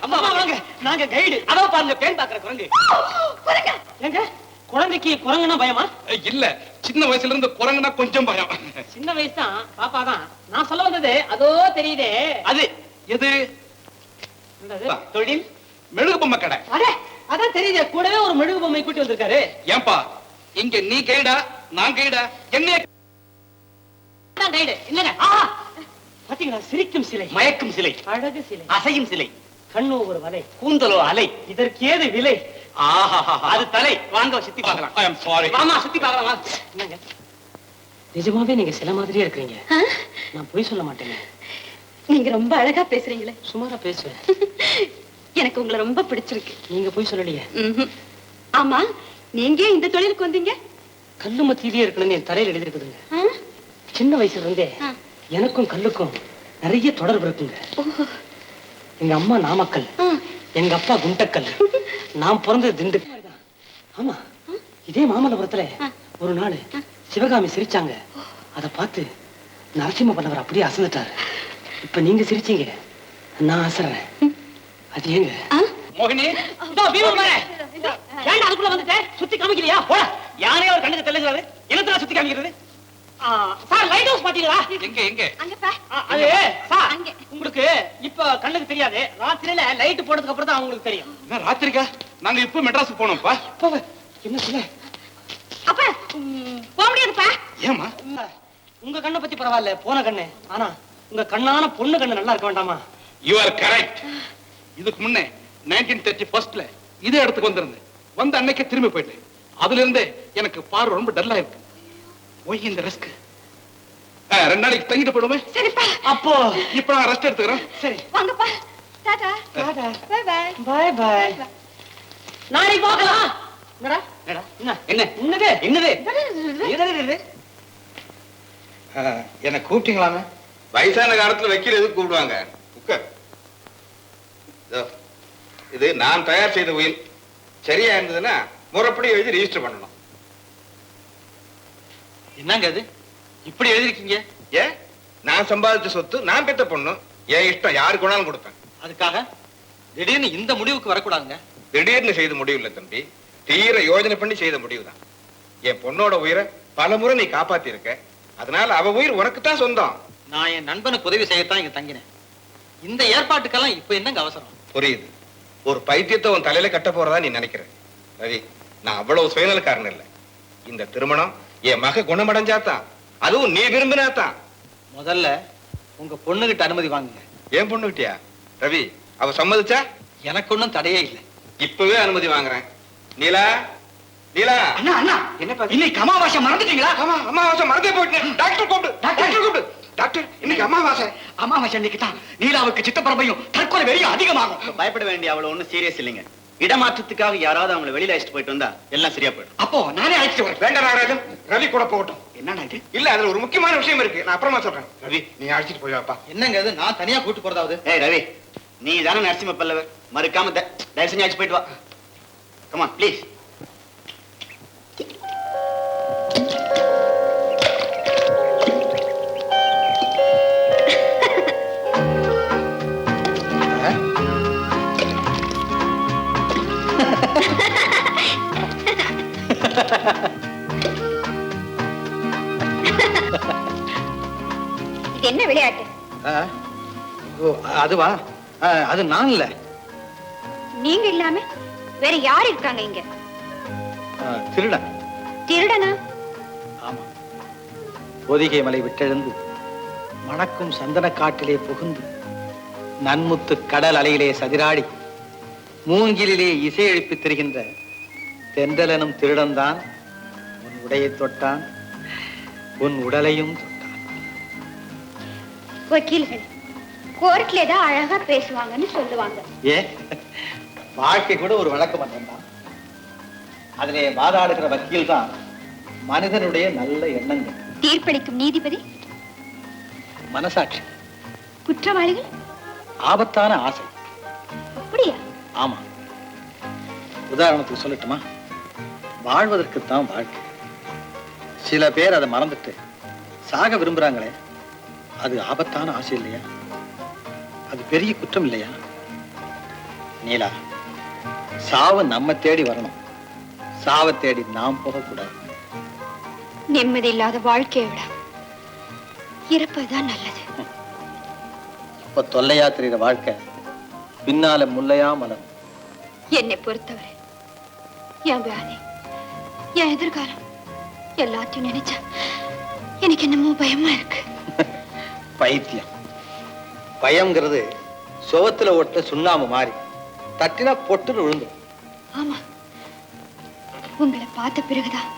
அம்மா வாங்க, நாங்க கைடு. அதோ பாருங்க பேன் பாக்குற குரங்கு. எங்க குழந்தைக்கு குரங்குனா பயமா? இல்ல, சின்ன வயசுல இருந்து குரங்குனா கொஞ்சம் பயம். சின்ன வயசு தான், பாப்பா தான். நான் சொல்ல வந்தது அதோ தெரியுதே, அது எது? தொழில் மெழுகு பொம்மை கடை. அடே, அதான் தெரியுதே, கூடவே ஒரு மெழுகு பொம்மை கூட்டி வந்திருக்காரு. ஏன்பா இங்க நீ கைடா நான் கைடா? என்ன கைடு இல்லங்க. பாத்தீங்களா, சிரிக்கும் சிலை, மயக்கும் சிலை, அழகு சிலை, அசையும் சிலை, கண்ணோ ஒரு வலை, கூந்தலோ அலை, இதற்கு ஏது விலை? அது தலை. வாங்க சுத்தி பார்க்கலாம். ஐ அம் சாரி. வாமா சுத்தி பார்க்கலாம். என்னங்க, நிஜமாவே நீங்க சில மாதிரியே இருக்கீங்க. நான் பொய் சொல்ல மாட்டேங்க. நீங்க ரொம்ப அழகா பேசுறீங்களே. சுமாரா பேசுவேன். எனக்கு உங்களை ரொம்ப பிடிச்சிருக்கு. நீங்க பொய் சொல்லலையே. ஆமா, நீங்க இந்த தொழிலுக்கு வந்தீங்க? கல்லு மத்தியிலே இருக்கணும்னு என் தலையில எழுதிருக்குதுங்க. சின்ன வயசுல இருந்தே எனக்கும் கல்லுக்கும் நிறைய தொடர்பு இருக்குங்க. எங்க அம்மா நாமக்கல், எங்க அப்பா குண்டக்கல், நான் பிறந்தது திண்டுக்கல். ஆமா, இதே மாமல்லபுரத்துல ஒரு நாள் சிவகாமி சிரிச்சாங்க. அதை பார்த்து நரசிம்ம பல்லவர் அப்படியே அசந்துட்டாரு. இப்ப நீங்க சிரிச்சீங்க, நான் அசறேன். அது ஏங்க? மோகினி, இதோ பீமன் வரேன். ஏன்டா அதுக்குள்ள வந்துட்டே? சுத்தி காமிக்கலையா? போடா. யாரே ஒரு கண்ணுக்கு தெளிஞ்சாரு. என்னத்துல சுத்தி காமிக்கிறது? சார், லைட் ஹவுஸ் பாத்தீங்களா? எங்க எங்க? அங்கப்பா. அது சார், உங்களுக்கு இப்ப கண்ணுக்கு தெரியாது. ராத்திரியில லைட் போட்டதுக்கு அப்புறம் தான் உங்களுக்கு தெரியும். என்ன ராத்திரிக்கா? நாங்க இப்ப மெட்ராஸ் போனோம்ப்பா. என்ன சொல்ல? அப்ப போக முடியாதுப்பா. ஏமா? உங்க கண்ணை பத்தி பரவாயில்ல, போன கண்ணு. ஆனா உங்க கண்ணான பொண்ணு கண்ணு நல்லா இருக்க வேண்டாமா? You are correct. இதுக்கு முன்னே 1931ல இதே இடத்துக்கு வந்திருந்தேன். வந்த அன்னைக்கே திரும்பி போயிட்டேன். அதுல இருந்தே எனக்கு பார்வை ரொம்ப டல்லா இருக்கு. ஒய் இந்த ரிஸ்க்? 2 நாளைக்கு தங்கிட்டு போடுமே. சரிப்பா. அப்போ இப்ப நான் ரெஸ்ட் எடுத்துக்கிறேன். சரி வாங்கப்பா. Tata. Tata. Bye bye. Bye bye. நாளைக்கு பார்க்கலாம். என்னடா? என்ன என்னது என்னது? என்ன கூப்பிட்டீங்களாமே? வயசான காலத்துல வைக்கிற எதுக்கு கூப்பிடுவாங்க? இது நான் தயார் செய்த உயில். சரியா இருந்ததுன்னா முறைப்படி எழுதி ரெஜிஸ்டர் பண்ணணும். என்னங்க அது இப்படி எழுதிருக்கீங்க? ஏன், நான் சம்பாதிச்ச சொத்து, நான் பெத்த பொண்ணு, என் இஷ்டம், யாருக்கு வேணாலும் கொடுப்பேன். அதுக்காக திடீர்னு இந்த முடிவுக்கு வரக்கூடாதுங்க. திடீர்னு செய்த முடிவு இல்ல தம்பி, தீர யோஜனை பண்ணி செய்த முடிவுதான். என் பொண்ணோட உயிரை பல முறை நீ காப்பாத்தி இருக்க. அதனால அவ உயிர் உனக்கு தான் சொந்தம். நான் என் நண்பனுக்கு உதவி செய்யத்தான் இங்க தங்கினேன். இந்த ஏற்பாட்டுக்கெல்லாம் இப்ப என்னங்க அவசரம்? புரியுது. ஒரு பைத்தியத்தை உன் தலையில கட்ட போறதா நீ நினைக்கிற. ரவி, நான் அவ்வளவு சுயநலக்காரன் இல்லை. இந்த திருமணம் என் மக குணமடைஞ்சாதான், அதுவும் நீ விரும்பினாதான். முதல்ல உங்க பொண்ணுகிட்ட அனுமதி வாங்குங்க. ஏன் பொண்ணுகிட்டியா? ரவி, அவ சம்மதிச்சா? எனக்கு ஒண்ணும் தடையே இல்லை. இப்பவே அனுமதி வாங்குறேன். நீலா, நீலா. அண்ணா அண்ணா, என்னப்பா இன்னைக்கு அமாவாசை மறந்துட்டீங்களா? அமாவாசை மறந்தே போயிட்டேன். டாக்டர் கூப்பிடு, டாக்டர் கூப்பிடு. டாக்டர், இன்னைக்கு அமாவாசை. அமாவாசை அன்னைக்கு தான் நீலாவுக்கு சித்தப்பரமையும் தற்கொலை வெறியும் அதிகமாகும். பயப்பட வேண்டிய அவ்வளவு ஒண்ணும் சீரியஸ் இல்லைங்க. இடமாற்றத்துக்காக யாராவது அவங்களை வெளியில அழைச்சிட்டு போயிட்டு வந்தா எல்லாம் சரியா போயிடும். அப்போ நானே அழைச்சிட்டு வரேன். வேண்டாம் நாகராஜன், ரவி கூட போகட்டும். என்னண்ணா இது? இல்ல, அதுல ஒரு முக்கியமான விஷயம் இருக்கு, நான் அப்புறமா சொல்றேன். ரவி, நீ அழைச்சிட்டு போய் வாப்பா. என்னங்க இது, நான் தனியா கூட்டு போறதாவது? ஏய் ரவி, நீ தானே நரசிம்ம பல்லவர், மறுக்காம தயவு செஞ்சு அழைச்சு போயிட்டு வா. Come on please. இது என்ன விளையாட்டு? அதுவா? அது நான் இல்ல. நீங்க இல்லாம வேற யார் இருக்காங்க இங்க? திருடன். திருடனா? ஆமா. பொதிகை மலை விட்டெழுந்து மணக்கும் சந்தன காட்டிலே புகுந்து நன்முத்து கடல் அலையிலே சதிராடி மூங்கிலே இசை எழுப்பி திரிகின்ற தென்றலனும் திருடன் தான் உன் உடையை தொட்டான், உன் உடலையும் தொட்டான். வக்கீல்கள் கோர்ட்ல ஏதோ அழகா பேசுவாங்கன்னு சொல்லுவாங்க. ஏன், வாழ்க்கை கூட ஒரு வழக்கு மன்றம் தான். அதிலே வாதாடுகிற வக்கீல் தான் மனிதனுடைய நல்ல எண்ணங்கள். தீர்ப்பளிக்கும் நீதிபதி மனசாட்சி. குற்றவாளிகள் ஆபத்தான ஆசை. அப்படியா? ஆமா. உதாரணத்துக்கு சொல்லட்டுமா? வாழ்வதற்குத்தான் வாழ்க்கை. சில பேர் அதை மறந்துட்டு சாக விரும்புறாங்களே, அது ஆபத்தான ஆசை இல்லையா? அது பெரிய குற்றம் இல்லையா? நீலா, சாவு நம்ம தேடி வரணும், சாவை தேடி நாம் போகக்கூடாது. நிம்மதி இல்லாத வாழ்க்கையை விட இருப்பதுதான் நல்லது. இப்ப தொல்லையா தெரியுற வாழ்க்கை பின்னால முல்லையா மலரும். என்னை பொறுத்தவரை என் வியாதி, என் எதிர்காலம் எல்லாத்தையும் நினைச்சா எனக்கு என்னமோ பயமா இருக்கு. பைத்தியம். பயம்ங்கிறது சுவத்துல ஒட்ட சுண்ணாம்பு மாறி தட்டினா பொட்டுன்னு விழுந்து. ஆமா, உங்களை பார்த்த பிறகுதான்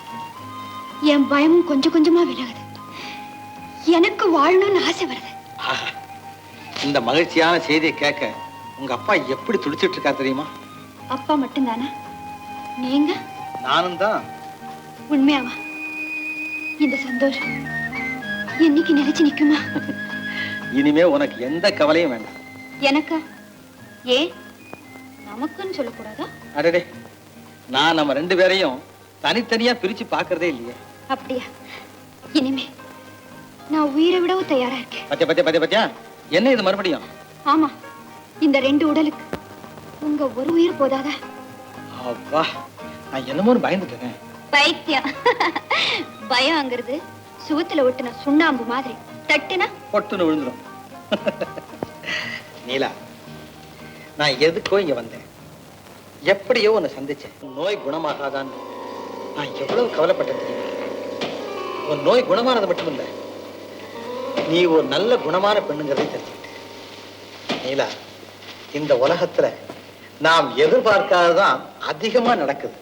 என் பயமும் கொஞ்சம் கொஞ்சமா விலகுது. எனக்கு வாழணும்னு ஆசை வருது. இந்த மகிழ்ச்சியான செய்தியை கேட்க உங்க அப்பா எப்படி துடிச்சிட்டு இருக்கா தெரியுமா? அப்பா மட்டும்தானா? நீங்க? நானும் தான். உண்மையாவா? இந்த சந்தோஷம் என்னைக்கு நிலைச்சு நிக்குமா? இனிமே உனக்கு எந்த கவலையும் வேண்டாம். எனக்கா? ஏன் நமக்குன்னு சொல்லக்கூடாதா? அடடே, நான் நம்ம 2 பேரையும் தனித்தனியா பிரிச்சு பாக்குறதே இல்லையே. அப்படியா? இனிமே நான் உயிரை விடவும் தயாரா இருக்கேன். பத்தியா என்ன இது மறுபடியும்? ஆமா, இந்த 2 உடலுக்கு உங்க ஒரு உயிர் போதாதா? அப்பா, நான் என்னமோன்னு பயந்துட்டேன். பைத்தியம். பயம்ங்கிறது சுவத்துல ஒட்டின சுண்ணாம்பு மாதிரி, தட்டுனா பொட்டுன்னு விழுந்துடும். நீலா, நான் எதுக்கோ இங்க வந்தேன், எப்படியோ உன்னை சந்திச்சேன். நோய் குணமாகாதான் நான் எவ்வளவு கவலைப்பட்டேன் தெரியுமா? உன் நோய் குணமானது மட்டும் இல்ல, நீ ஒரு நல்ல குணமான பெண்ணுங்கிறதை தெரிஞ்சுக்கிட்டேன். நீலா, இந்த உலகத்துல நாம் எதிர்பார்க்காததான் அதிகமா நடக்குது.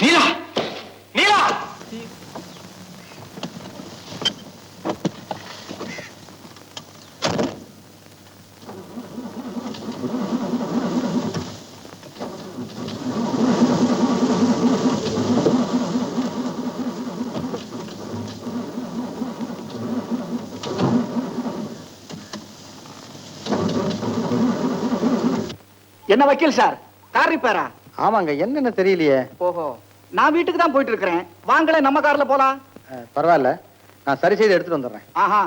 நீலா, நீலா, என்ன வக்கீல் சார், கார் ரிப்பேரா? ஆமாங்க, என்னன்னு தெரியலையே. ஓஹோ, நான் வீட்டுக்கு தான் போயிட்டு இருக்கிறேன். வாங்களே நம்ம கார்ல போலாம். பரவாயில்ல, நான் சரி செய்து எடுத்துட்டு வந்துடுறேன். ஆஹா,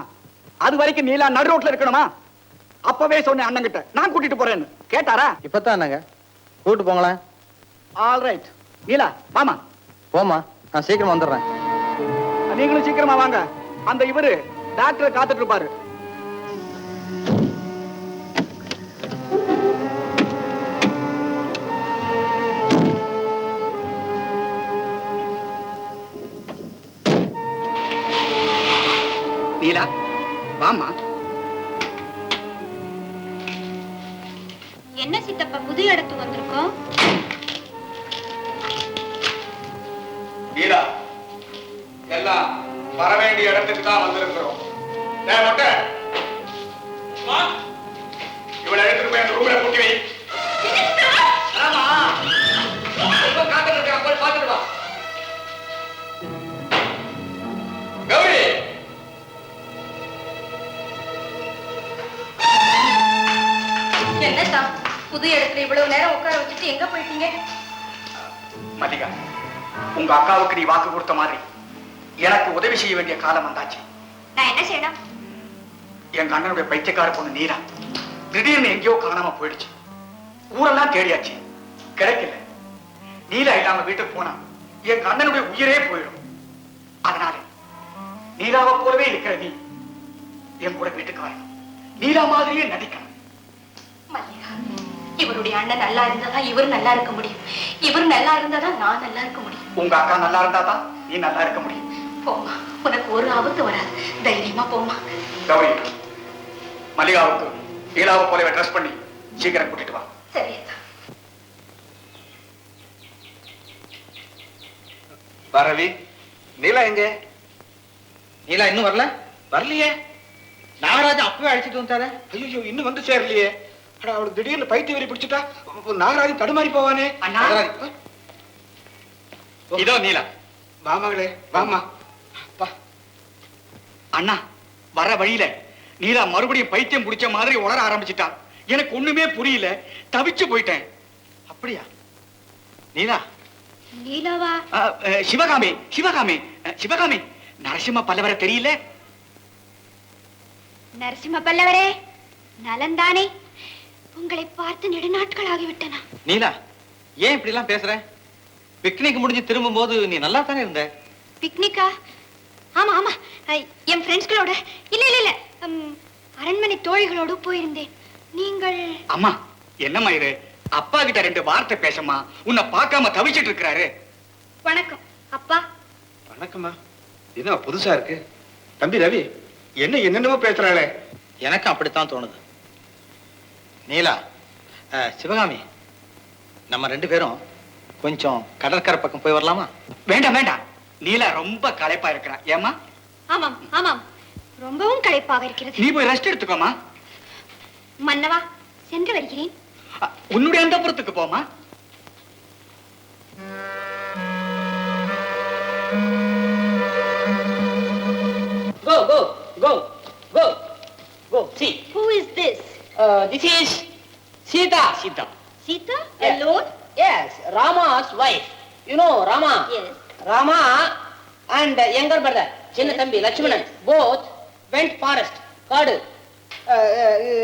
அது வரைக்கும் நீலா நடு ரோட்ல இருக்கணுமா? அப்பவே சொன்னேன் அண்ணன் கிட்ட, நான் கூட்டிட்டு போறேன்னு. கேட்டாரா? இப்பதான் என்னங்க, கூட்டு போங்களேன். All right. நீலா வாமா. போமா, நான் சீக்கிரம் வந்துடுறேன். நீங்களும் சீக்கிரமா வாங்க. அந்த இவரு டாக்டர் காத்துட்டு இருப்பாரு. நீலா வாமா. என்ன சித்தப்பா புது இடத்துக்கு வந்திருக்கோம்? நீலா, எல்லாம் வர வேண்டிய இடத்துக்கு தான் வந்திருக்கிறோம். இவளை எடுத்துட்டு போய் அந்த ரூம்ல கூட்டி வை. கௌரி, என்னத்தா புது இடத்துல இவ்வளவு நேரம் உட்கார வச்சுட்டு எங்க போயிட்டீங்க? மல்லிகா, உங்க அக்காவுக்கு நீ வாக்கு கொடுத்த மாதிரி எனக்கு உதவி செய்ய வேண்டிய காலம் வந்தாச்சு. நான் என்ன செய்யணும்? எங்க அண்ணனுடைய பைத்தியக்கார பொண்ணு நீலா திடீர்னு எங்கேயோ காணாம போயிடுச்சு. ஊரெல்லாம் தேடியாச்சு, கிடைக்கல. நீலா இல்லாம வீட்டுக்கு போனா எங்க அண்ணனுடைய உயிரே போயிடும். அதனால நீலாவை போலவே இருக்கிற நீ என் கூட வீட்டுக்கு வரணும். நீலா மாதிரியே நடிக்கணும். மல்லிகா, இவருடைய அண்ணன் நல்லா இருந்தாதான் இவர் நல்லா இருக்க முடியும். இவர் நல்லா இருந்தாதான் நான் நல்லா இருக்க முடியும். உங்க அக்கா நல்லா இருந்தாதான் நீ நல்லா இருக்க முடியும். போமா, உனக்கு ஒரு ஆபத்து வராது. தைரியமா போமா. கௌரி, மல்லிகாவுக்கு நீலாவை போலவே ட்ரெஸ் பண்ணி சீக்கிரம் கூட்டிட்டு வா. சரி. ரவி, நீலா எங்க? நீலா இன்னும் வரல? வரலையே. நாகராஜன் அப்பவே அழைச்சிட்டு வந்தாரு. ஐயோ, இன்னும் வந்து சேரலையே. அவளுக்கு திடீர்னு பைத்திய வெறி பிடிச்சிட்டா நாகராஜன் தடுமாறி போவானே. அண்ணா, இதோ நீலா. வாமகளே, வாமா. அண்ணா, வர வழியில நீலா மறுபடியும் பைத்தியம் பிடிச்ச மாதிரி உளர ஆரம்பிச்சுட்டா. எனக்கு ஒண்ணுமே புரியல, தவிச்சு போயிட்டேன். அப்படியா? நீலா, நீலாவா? சிவகாமி, சிவகாமி, சிவகாமி. நரசிம்ம பல்லவரை தெரியல? நரசிம்ம பல்லவரே, நலந்தானே? உங்களை பார்த்து நெடுநாட்கள் ஆகிவிட்டன. நீலா, ஏன் இப்படி எல்லாம் பேசுற? பிக்னிக் முடிஞ்சு திரும்பும் போது நீ நல்லா தானே இருந்த. பிக்னிக்கா? ஆமா ஆமா, என் ஃப்ரெண்ட்ஸ்களோட இல்ல அரண்மனை தோழிகளோடு போயிருந்தேன். நீங்கள்? அம்மா, என்னம்மா இது? அப்பா கிட்ட 2 வார்த்தை பேசம்மா. உன்னை பார்க்காம தவிச்சிட்டு இருக்கிறாரு. வணக்கம் அப்பா. வணக்கம்மா. என்ன புதுசா இருக்கு? தம்பி ரவி, என்னென்னமோ பேசுறாளே. எனக்கு அப்படித்தான் தோணுது. நீலா, சிவகாமி, நம்ம 2 பேரும் கொஞ்சம் கடற்கரை பக்கம் போய் வரலாமா? வேண்டாம் வேண்டாம், நீலா ரொம்ப களைப்பா இருக்கிறா. ஏமா? ஆமாம் ஆமாம், ரொம்பவும் களைப்பாக இருக்கிறது. நீ போய் ரெஸ்ட் எடுத்துக்கோமா. மன்னவா, சென்று வருகிறேன். உன்னுடைய அந்தப்புறத்துக்கு போமா. Go, go, go, go, go. See, Who is this? this is Sita. Sita. Sita? Yeah. Alone? Yes, Rama's wife. You know Rama. Yes. Rama and younger brother, Chinna Thambi, Lakshmanan, both went forest, Kadu,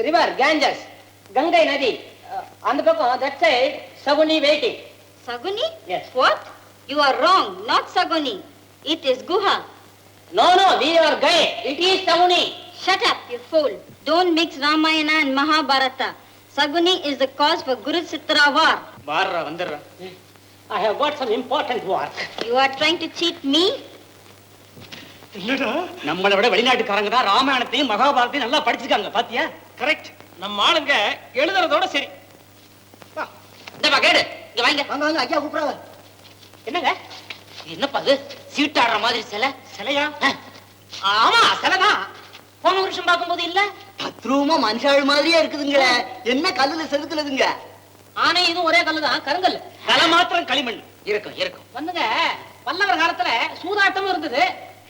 river, Ganges, Gangai Nadi. On the back, that side, Saguni waiting. Saguni? Yes. What? You are wrong. Not Saguni. It is Guha. No, we are gay. It is Saguni. Shut up, you fool. Don't mix Ramayana and Mahabharata. Saguni is the cause for Kurukshetra war. Barra, Vandara. I have got some important work. You are trying to cheat me? நம்மளை விட வெளிநாட்டுக்காரங்க தான் ராமாயணத்தையும் மகாபாரத்தையும் நல்லா படிச்சிருக்காங்க. பாத்தியா? Correct. நம்ம ஆளுங்க எழுதுறதோட சரி. இந்த கேடு இங்க வாங்க. வாங்க வாங்க, ஐயா கூப்பிடுறாங்க. என்னங்க என்னப்பா அது? சீட்டாடுற மாதிரி சிலையா? ஆமா, சிலைதான். போன வருஷம் பார்க்கும்போது இல்ல, பத்ரூமா மனுஷாள் மாதிரியே இருக்குதுங்களே. என்ன கல்லுல செதுக்குறதுங்க? ஆனா இதுவும் ஒரே கல்லுதான், கருங்கல். கலை மாத்திரம் களிமண் இருக்கும். வந்துங்க, பல்லவர் காலத்துல சூதாட்டமும் இருந்தது,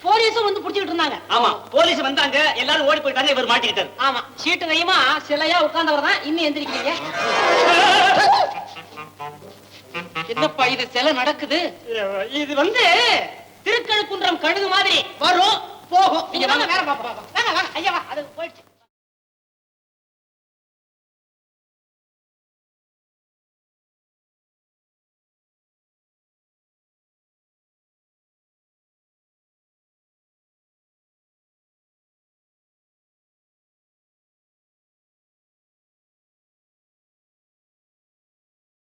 போலீஸும் வந்து புடிச்சிட்டு இருந்தாங்க. ஆமா, போலீஸ் வந்தாங்க, எல்லாரும் ஓடி போயிட்டாங்க, இவர் மாட்டிக்கிட்டாரு. ஆமா, சீட்டு கையுமா சிலையா உட்கார்ந்தவர் தான் இன்னும் எந்திரிக்கிறீங்க. என்னப்பா இது சிலை நடக்குது? இது வந்து திருக்கழுக்குன்றம் கழுகு மாதிரி வரும் போகும். நீங்க வாங்க, வேற பாப்பா. வாங்க ஐயா, அது போயிடுச்சு.